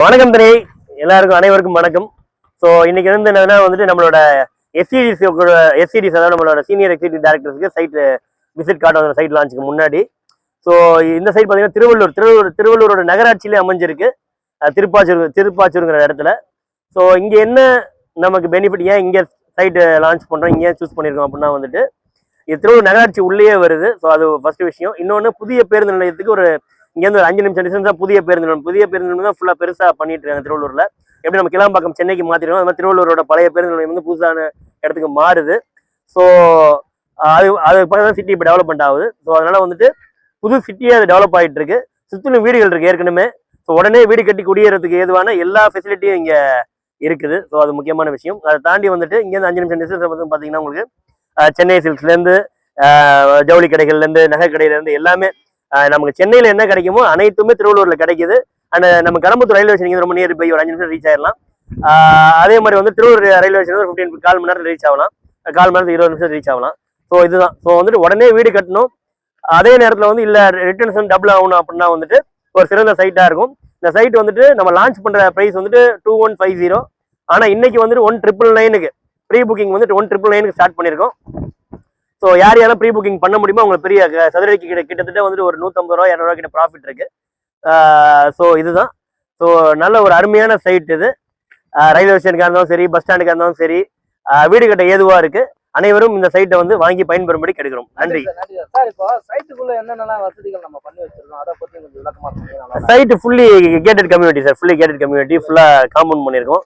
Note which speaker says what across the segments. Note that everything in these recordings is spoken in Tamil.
Speaker 1: வணக்கம் தனி எல்லாருக்கும் அனைவருக்கும் வணக்கம். ஸோ இன்னைக்கு வந்து என்னன்னா வந்துட்டு நம்மளோட எஸ்சிடிஸ் அதாவது நம்மளோட சீனியர் எக்ஸிக்யூட்டிவ் டைரக்டர்ஸ்க்கு சைட் விசிட் கார்டு வந்து சைட் லான்ச்சுக்கு முன்னாடி. ஸோ இந்த சைட் பார்த்தீங்கன்னா திருவள்ளூரோட நகராட்சியிலே அமைஞ்சிருக்கு, திருப்பாச்சூருங்கிற இடத்துல. ஸோ இங்கே என்ன நமக்கு பெனிஃபிட், ஏன் இங்கே சைட்டு லான்ச் பண்ணுறோம், இங்கே சூஸ் பண்ணியிருக்கோம் அப்படின்னா வந்துட்டு இது திருவள்ளூர் நகராட்சி உள்ளேயே வருது. ஸோ அது ஃபர்ஸ்ட் விஷயம். இன்னொன்று புதிய பேருந்து நிலையத்துக்கு ஒரு இங்கேருந்து ஒரு 5 நிமிஷம் டிஸ்டன்ஸ் தான் புதிய பேருந்து நிலையம் தான் ஃபுல்லாக பெருசாக பண்ணிட்டு இருக்காங்க திருவள்ளூரில். எப்படி நம்ம கிளாம்பாக்கம் சென்னைக்கு மாற்றிருக்கோம், அது மாதிரி திருவள்ளூரோட பழைய பேருந்து நிலையம் வந்து புதுசான இடத்துக்கு மாறுது. ஸோ அது பார்த்தா சிட்டி இப்போ டெவலப்மெண்ட் ஆகுது. ஸோ அதனால வந்துட்டு புது சிட்டியே அது டெவலப் ஆகிட்டு இருக்கு. சுற்றிலும் வீடுகள் இருக்கு ஏற்கனவே. ஸோ உடனே வீடு கட்டி குடியேறதுக்கு ஏதுவான எல்லா ஃபெசிலிட்டியும் இங்கே இருக்குது. ஸோ அது முக்கியமான விஷயம். அதை தாண்டி வந்துட்டு இங்கேருந்து 5 நிமிஷம் டிஸ்டன்ஸ் வந்து பார்த்தீங்கன்னா உங்களுக்கு சென்னை சில்க்ஸ்லேருந்து ஜவுளி கடைகள்லேருந்து நகை கடையிலேருந்து எல்லாமே நமக்கு சென்னையில் என்ன கிடைக்குமோ அனைத்துமே திருவள்ளூர்ல கிடைக்குது. அண்ட் நம்ம கடம்பத்தூர் ரயில்வே ஸ்டேஷன் ரொம்ப நியர் பை, ஒரு 5 நிமிஷம் ரீச் ஆயிடலாம். அதே மாதிரி வந்து திருவள்ளூர் ரயில்வே ஸ்டேஷன் ஒரு 15 மணி நேரத்தில் ரீச் ஆகலாம், 1/4 மணி நேரத்தில் 20 நிமிஷம் ரீச் ஆகலாம். ஸோ இதுதான். ஸோ வந்துட்டு உடனே வீடு கட்டணும், அதே நேரத்தில் வந்து இல்லை ரிட்டர்ன்ஸ் டபுள் ஆகணும் அப்படின்னா வந்துட்டு ஒரு சிறந்த சைட்டாக இருக்கும். இந்த சைட் வந்துட்டு நம்ம லான்ச் பண்ணுற ப்ரைஸ் வந்துட்டு 2150. ஆனால் இன்னைக்கு வந்துட்டு 1999 ப்ரீ புக்கிங் வந்துட்டு 1999 ஸ்டார்ட் பண்ணியிருக்கோம். ஸோ யார் யாரும் ப்ரீ புக்கிங் பண்ண முடியுமோ உங்களுக்கு பெரிய சதுரடிக்கு கிட்டத்தட்ட வந்துட்டு ஒரு 150 ரூபா 200 ரூபா கிட்ட ப்ராஃபிட் இருக்கு. ஸோ இதுதான். ஸோ நல்ல ஒரு அருமையான சைட் இது. ரயில்வே ஸ்டேஷனுக்காக இருந்தாலும் சரி, பஸ் ஸ்டாண்டுக்காக இருந்தாலும் சரி, வீடு கட்ட ஏதுவா இருக்கு. அனைவரும் இந்த சைட்டை வந்து வாங்கி பயன்பெறும்படி கிடைக்கிறோம். நன்றி. Side fully gated community sir, fully gated community, ஃபுல்லா காம்பவுண்ட் பண்ணியிருக்கோம்.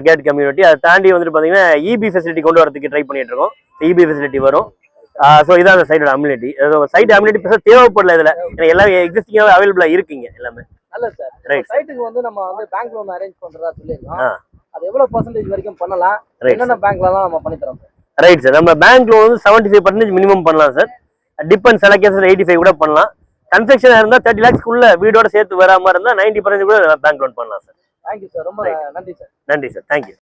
Speaker 1: Gate community. அதை தாண்டி வந்துட்டு பார்த்தீங்கன்னா இபி ஃபெசிலிட்டி கொண்டு வரதுக்கு ட்ரை பண்ணிட்டு இருக்கோம். இபி ஃபெசிலிட்டி வரும். ஸோ இதான் அந்த சைட்டோட அம்யூனிட்டி. சைட் அம்யூனிட்டி பெருசாக தேவைப்படல இதில், ஏன்னா எல்லாமே எக்ஸிஸ்டிங்காகவே அவைலபிளாக இருக்குங்க எல்லாமே.
Speaker 2: நல்ல சார். ரைட். சைட்டுக்கு வந்து நம்ம வந்து பேங்க் லோன் அரேஞ்ச் பண்றதா சொல்லிருக்கோம். அது எவ்வளவு % வரைக்கும் பண்ணலாம், என்னென்ன பேங்க்லலாம் நம்ம பண்ணி தரோம் சார்?
Speaker 1: Right sir. நம்ம பேங்க் லோன் வந்து 75% மினிமம் பண்ணலாம் சார். டிபெண்ட் சில கேஸஸ் 85 கூட பண்ணலாம். கன்ஸ்ட்ரக்ஷனாக இருந்தால் 30 lakhs வீடோட சேர்த்து வராமல் இருந்தால் 90% கூட பேங்க் லோன் பண்ணலாம் சார்.
Speaker 2: Thank you sir. ரொம்ப நன்றி சார்.
Speaker 1: நன்றி சார். தேங்க்யூ.